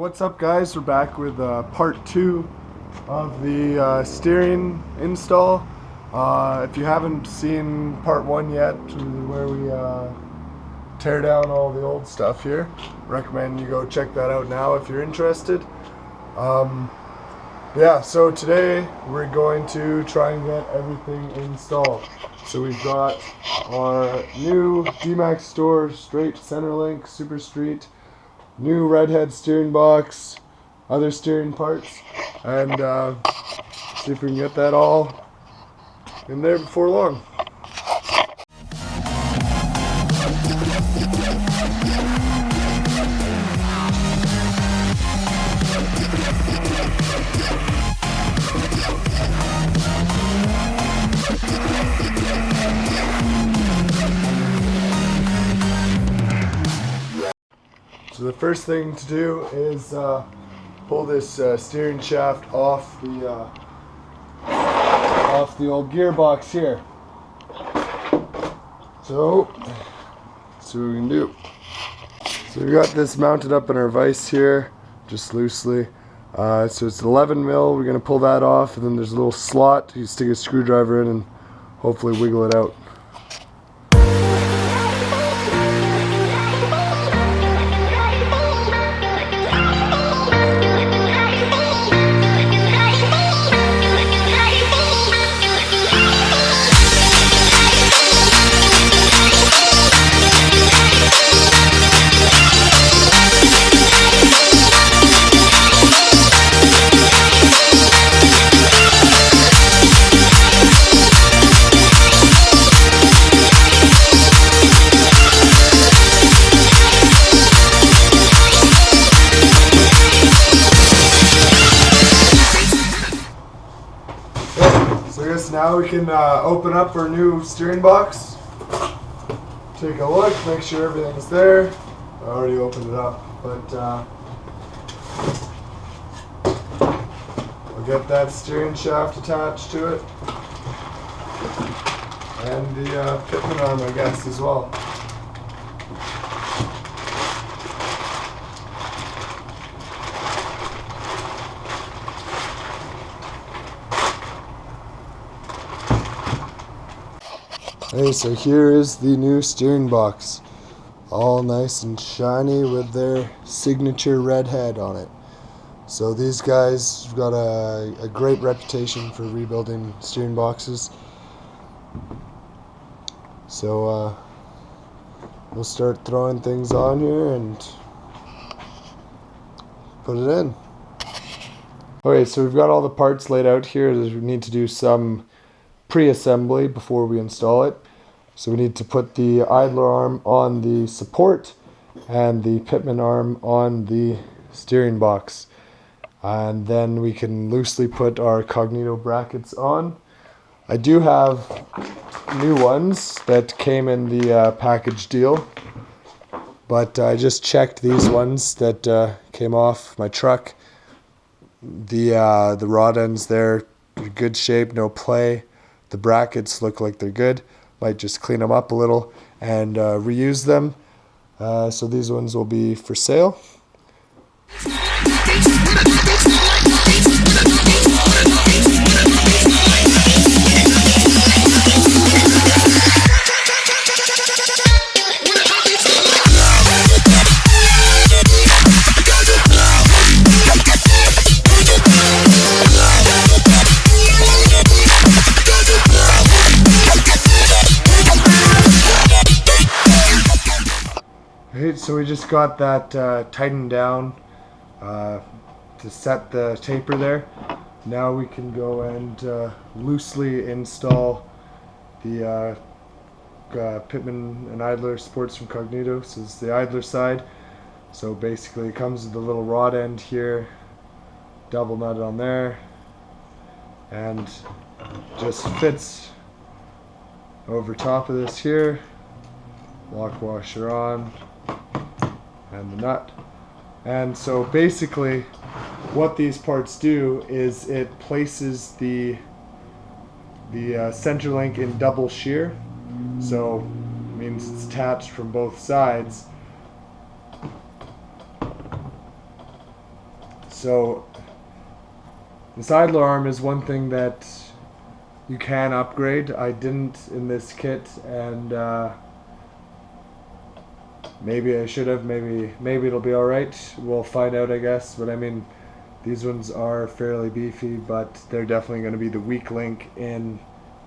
What's up guys? We're back with part 2 of the steering install. If you haven't seen part 1 yet, where we tear down all the old stuff here, recommend you go check that out now if you're interested. Yeah, so today we're going to try and get everything installed. So we've got our new DMAX Store straight center link Super Street, new Redhead steering box, other steering parts, and see if we can get that all in there before long. So the first thing to do is pull this steering shaft off the old gearbox here. So let's see what we can do. So we got this mounted up in our vise here, just loosely. So it's 11 mil. We're gonna pull that off, and then there's a little slot. You stick a screwdriver in and hopefully wiggle it out. So I guess now we can open up our new steering box, take a look, make sure everything's there. I already opened it up, but I'll get that steering shaft attached to it, and the pitman arm, I guess, as well. Hey, so here is the new steering box, all nice and shiny with their signature Redhead on it. So these guys have got a great reputation for rebuilding steering boxes. So we'll start throwing things on here and put it in. Okay, so we've got all the parts laid out here. We need to do some pre-assembly before we install it. So we need to put the idler arm on the support and the pitman arm on the steering box, and then we can loosely put our Cognito brackets on. I do have new ones that came in the package deal, but I just checked these ones that came off my truck. The rod ends there, good shape, no play. The brackets look like they're good. Might just clean them up a little and reuse them. So these ones will be for sale. So we just got that tightened down to set the taper there. Now we can go and loosely install the pitman and idler supports from Cognito. So this is the idler side. So basically it comes with a little rod end here, double nut on there, and just fits over top of this here. Lock washer on, and the nut. And so basically what these parts do is it places the center link in double shear, so it means it's attached from both sides. So this idler arm is one thing that you can upgrade. I didn't in this kit, and maybe I should have. Maybe it'll be all right. We'll find out, I guess. But I mean, these ones are fairly beefy, but they're definitely going to be the weak link in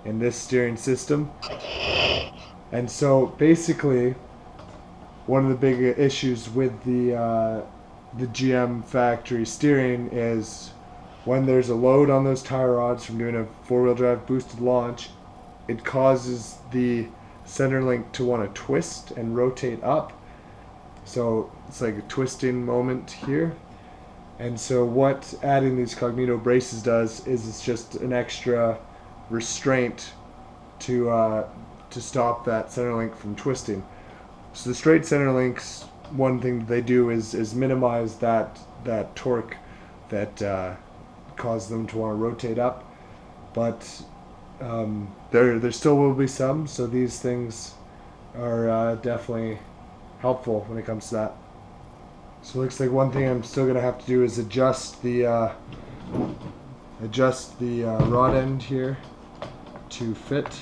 this steering system. And so basically, one of the big issues with the GM factory steering is when there's a load on those tie rods from doing a four-wheel drive boosted launch, it causes the center link to want to twist and rotate up. So it's like a twisting moment here. And so what adding these Cognito braces does is it's just an extra restraint to stop that center link from twisting. So the straight center links, one thing that they do is minimize that torque that causes them to want to rotate up, but there still will be some. So these things are definitely helpful when it comes to that. So it looks like one thing I'm still gonna have to do is adjust the rod end here to fit.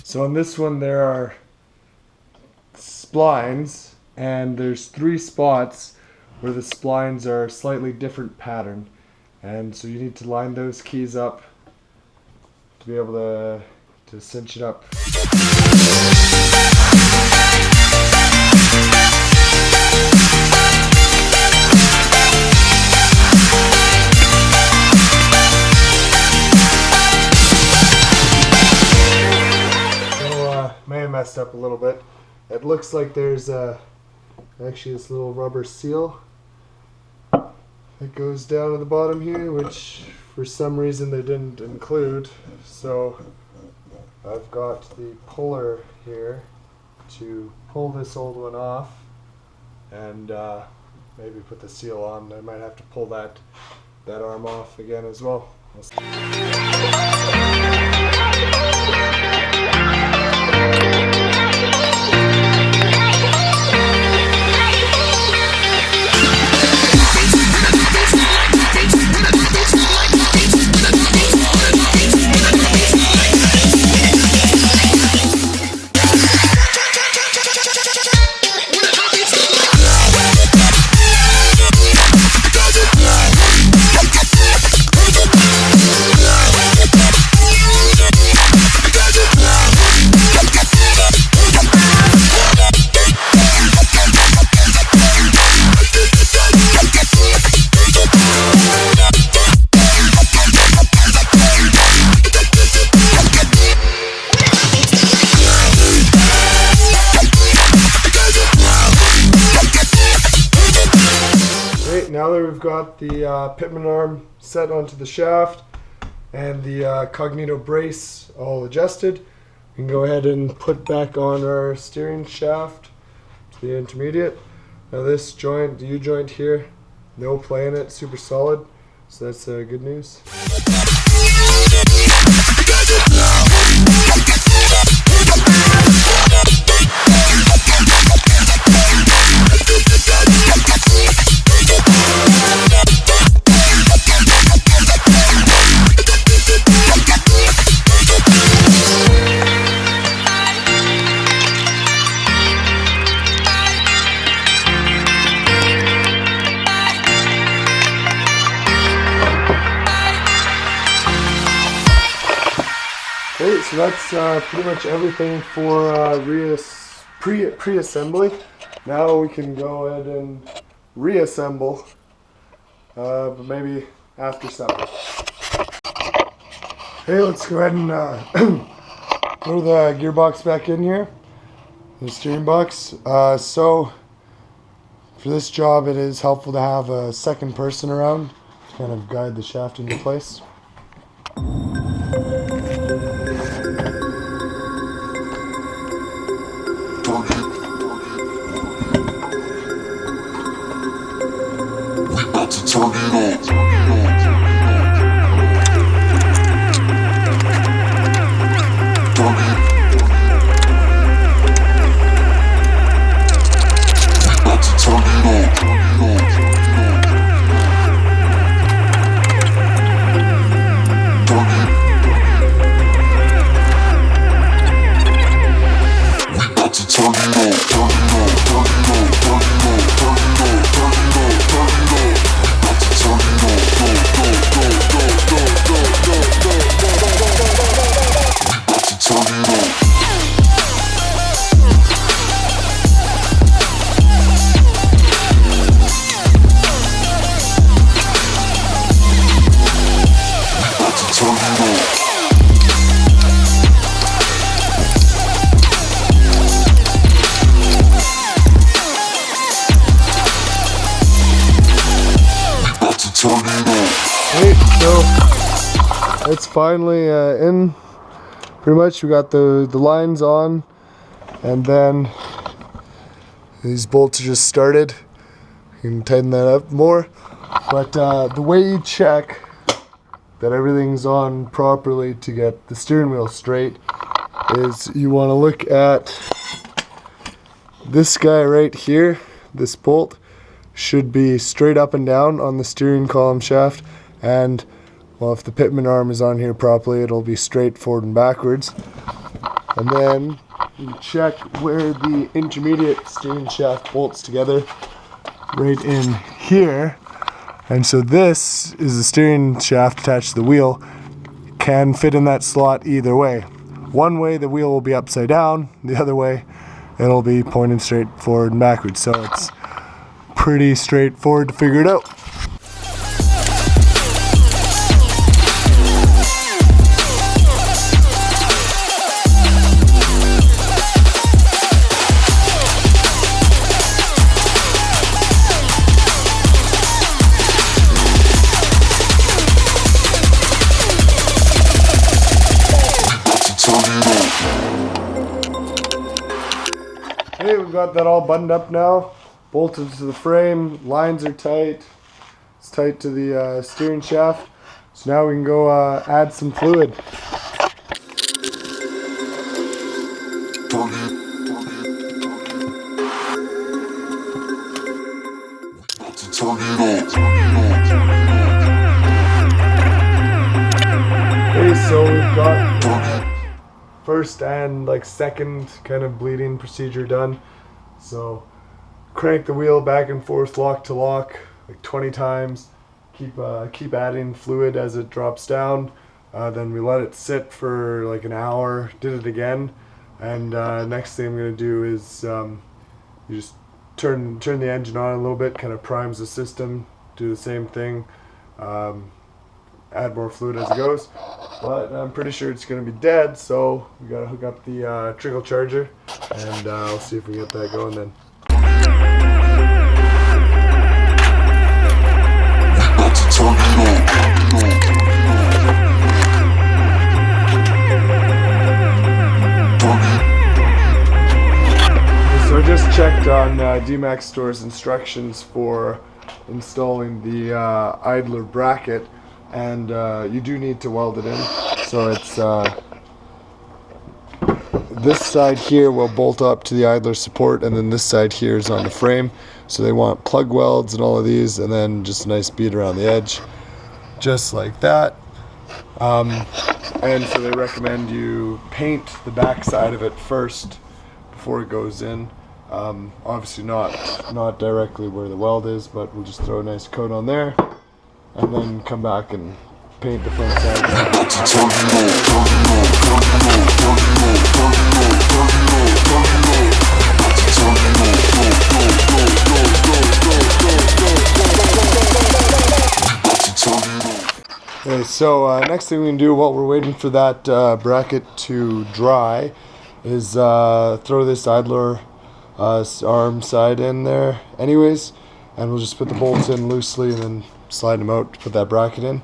So on this one there are splines, and there's 3 spots where the splines are a slightly different pattern, and so you need to line those keys up to be able to cinch it up. May have messed up a little bit. It looks like there's actually this little rubber seal that goes down to the bottom here, which for some reason they didn't include. So I've got the puller here to pull this old one off and maybe put the seal on. I might have to pull that arm off again as well. We'll see. Now that we've got the pitman arm set onto the shaft and the Cognito brace all adjusted, we can go ahead and put back on our steering shaft to the intermediate. Now this joint, the U-joint here, no play in it, super solid, so that's good news. Okay, so that's pretty much everything for pre-assembly. Now we can go ahead and reassemble, but maybe after supper. Okay, let's go ahead and throw the gearbox back in here. The steering box. So for this job, it is helpful to have a second person around to kind of guide the shaft into place. So it's finally in. Pretty much we got the lines on, and then these bolts are just started. You can tighten that up more, but the way you check that everything's on properly to get the steering wheel straight is you want to look at this guy right here. This bolt should be straight up and down on the steering column shaft, and well, if the pitman arm is on here properly, it'll be straight forward and backwards. And then you check where the intermediate steering shaft bolts together right in here. And so this is the steering shaft attached to the wheel. Can fit in that slot either way. One way the wheel will be upside down, the other way it'll be pointing straight forward and backwards. So it's pretty straightforward to figure it out. Okay, we've got that all buttoned up now, bolted to the frame, lines are tight, it's tight to the steering shaft, so now we can go add some fluid. Okay, so we've got first and second kind of bleeding procedure done. So crank the wheel back and forth, lock to lock, like 20 times. Keep adding fluid as it drops down. Then we let it sit for like an hour. Did it again, and next thing I'm gonna do is you just turn the engine on a little bit, kind of primes the system. Do the same thing. Add more fluid as it goes, but I'm pretty sure it's going to be dead, so we got to hook up the trickle charger, and we'll see if we get that going then. So I just checked on DMAX Store's instructions for installing the idler bracket, and you do need to weld it in. So it's this side here will bolt up to the idler support, and then this side here is on the frame. So they want plug welds and all of these, and then just a nice bead around the edge, just like that. And so they recommend you paint the back side of it first before it goes in. Obviously not directly where the weld is, but we'll just throw a nice coat on there, and then come back and paint the front side. Okay, so next thing we can do while we're waiting for that bracket to dry is throw this idler arm side in there anyways, and we'll just put the bolts in loosely and then slide them out to put that bracket in.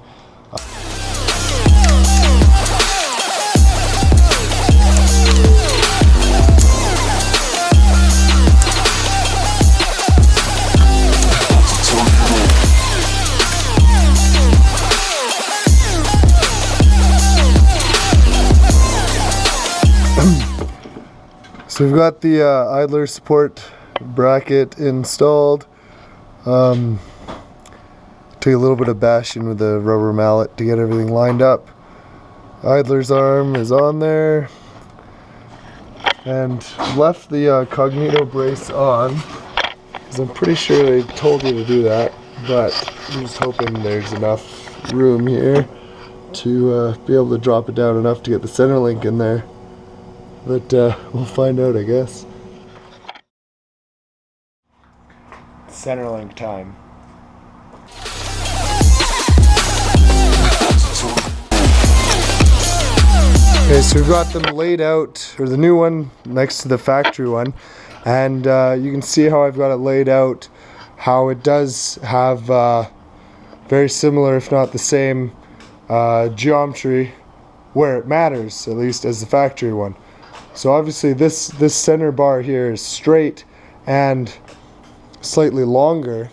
So we've got the idler support bracket installed. Take a little bit of bashing with the rubber mallet to get everything lined up. Idler's arm is on there, and left the Cognito brace on because I'm pretty sure they told you to do that, but I'm just hoping there's enough room here to be able to drop it down enough to get the center link in there. But we'll find out, I guess. Center link time. Okay, so we've got them laid out, or the new one next to the factory one, and you can see how I've got it laid out, how it does have very similar, if not the same, geometry where it matters, at least as the factory one. So obviously this center bar here is straight and slightly longer,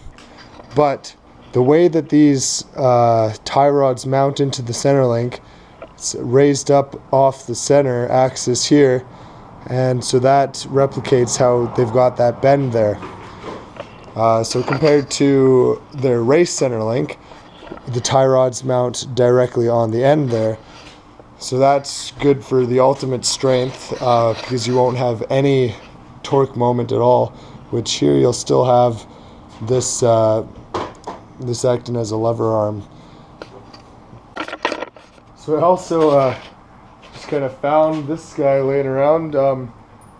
but the way that these tie rods mount into the center link, it's raised up off the center axis here, and so that replicates how they've got that bend there. So compared to their race center link, the tie rods mount directly on the end there. So that's good for the ultimate strength because you won't have any torque moment at all, which here you'll still have this this acting as a lever arm. So I also just kind of found this guy laying around. I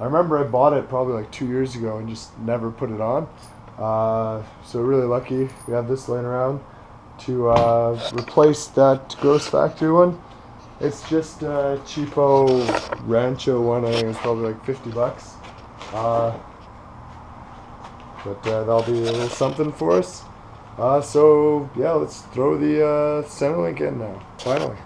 remember I bought it probably like 2 years ago and just never put it on. So really lucky we have this laying around to replace that gross factory one. It's just a cheapo Rancho one. I think it's probably like 50 bucks. But that'll be a little something for us. So yeah, let's throw the center link in now, finally.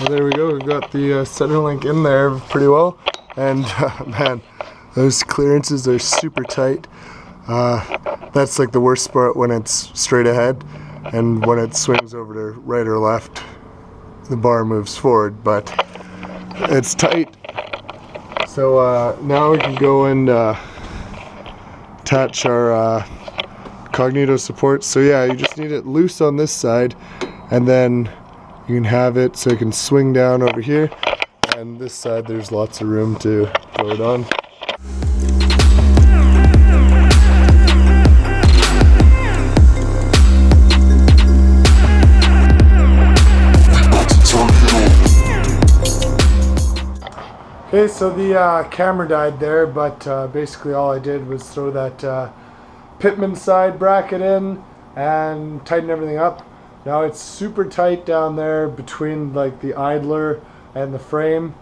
There we go, we've got the center link in there pretty well, and man, those clearances are super tight. That's like the worst part when it's straight ahead, and when it swings over to right or left, the bar moves forward, but it's tight. So now we can go and attach our Cognito supports. So yeah, you just need it loose on this side, and then you can have it so it can swing down over here, and this side there's lots of room to throw it on. Okay, so the camera died there, but basically all I did was throw that Pitman side bracket in and tighten everything up. Now it's super tight down there between like the idler and the frame,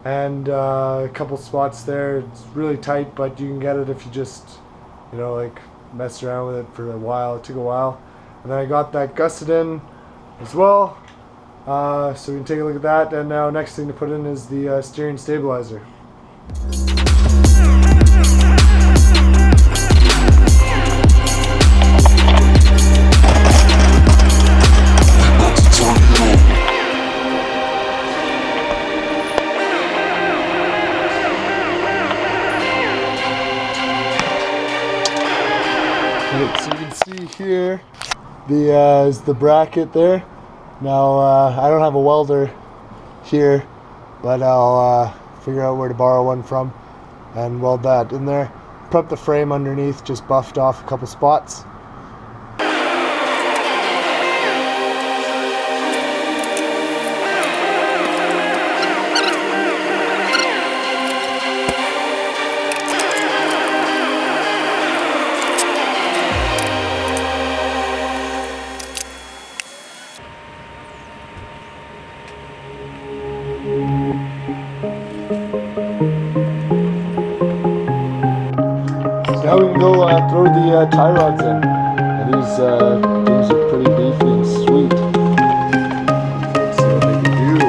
and a couple spots there. It's really tight, but you can get it if you just, you know, like mess around with it for a while. It took a while. And then I got that gusset in as well. So we can take a look at that, and now next thing to put in is the steering stabilizer. So you can see here is the bracket there. Now I don't have a welder here, but I'll figure out where to borrow one from and weld that in there. Put the frame underneath, just buffed off a couple spots. tie rods in. And these things are pretty beefy and sweet. Let's see what they can do.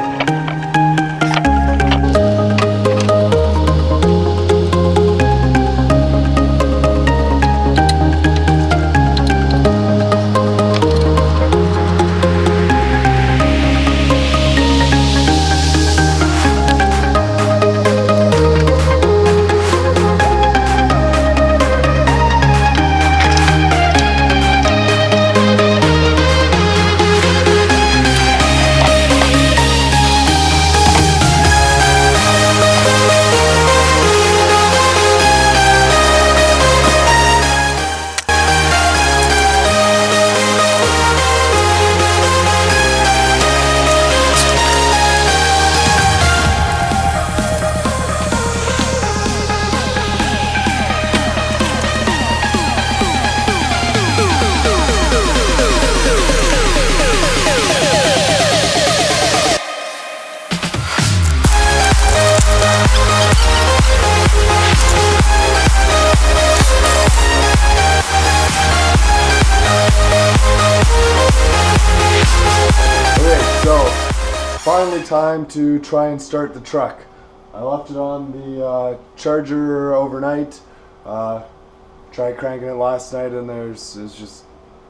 Finally time to try and start the truck. I left it on the charger overnight. Tried cranking it last night and it's just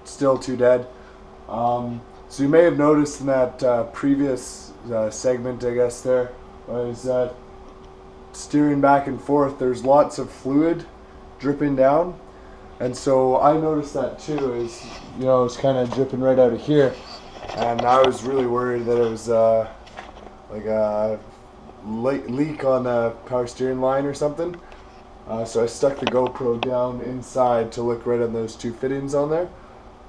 still too dead. So you may have noticed in that previous segment, I guess there was steering back and forth. There's lots of fluid dripping down, and so I noticed that too. Is it's kind of dripping right out of here. And I was really worried that it was like a leak on the power steering line or something. So I stuck the GoPro down inside to look right on those two fittings on there,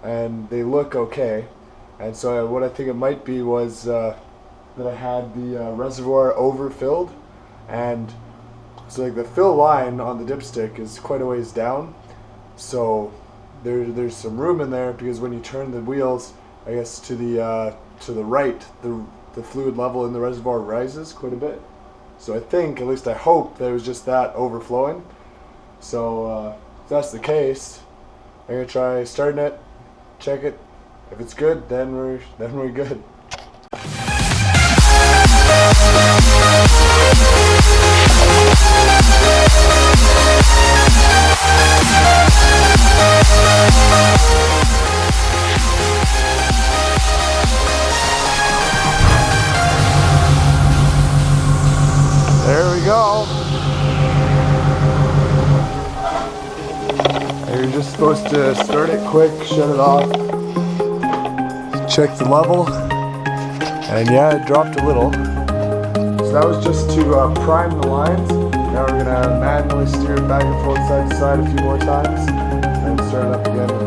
and they look okay. And so what I think it might be was that I had the reservoir overfilled, and so like the fill line on the dipstick is quite a ways down. So there's some room in there, because when you turn the wheels, I guess to the right, the fluid level in the reservoir rises quite a bit. So I think, at least I hope, that it was just that overflowing. So if that's the case, I'm gonna try starting it, check it. If it's good, then we're good. There we go. You're just supposed to start it quick, shut it off, check the level, and yeah, it dropped a little. So that was just to prime the lines. Now we're gonna manually steer it back and forth side to side a few more times, and start it up again.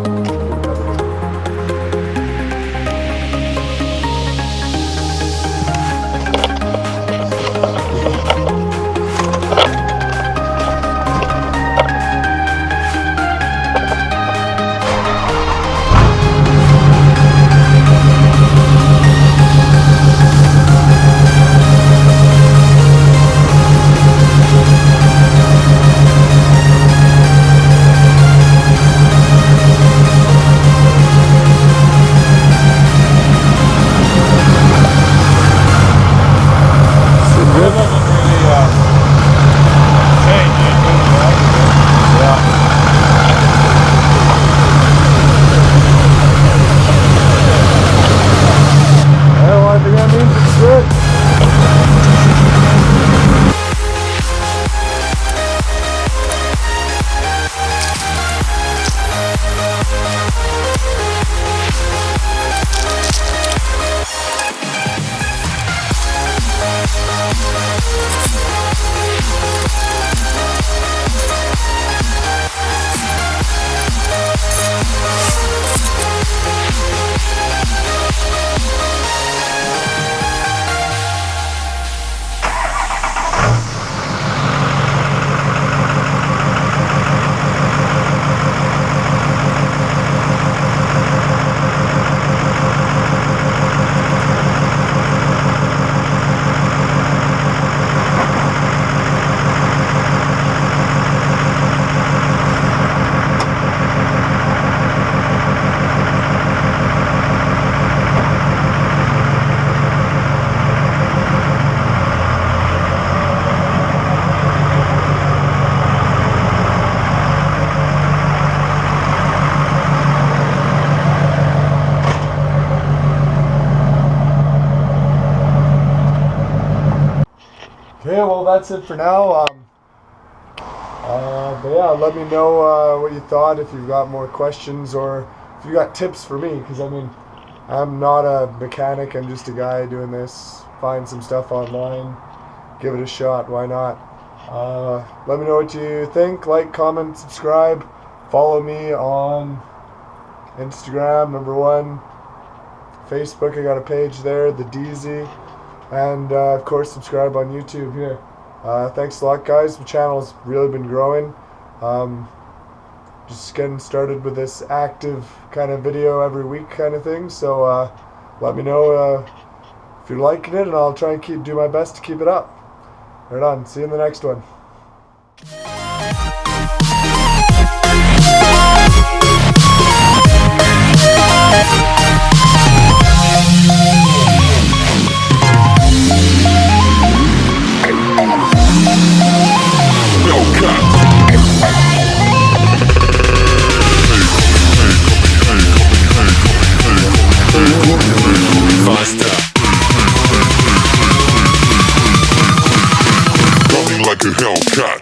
that's it for now. But yeah, let me know what you thought, if you've got more questions or if you got tips for me, because I mean, I'm not a mechanic, I'm just a guy doing this. Find some stuff online, give it a shot, why not? Let me know what you think, like, comment, subscribe, follow me on Instagram, #1, Facebook, I got a page there, the Deezy, and of course subscribe on YouTube here. Thanks a lot, guys. The channel's really been growing. Just getting started with this active kind of video every week kind of thing. So let me know if you're liking it, and I'll try and do my best to keep it up. Right on. See you in the next one. Like a Hellcat.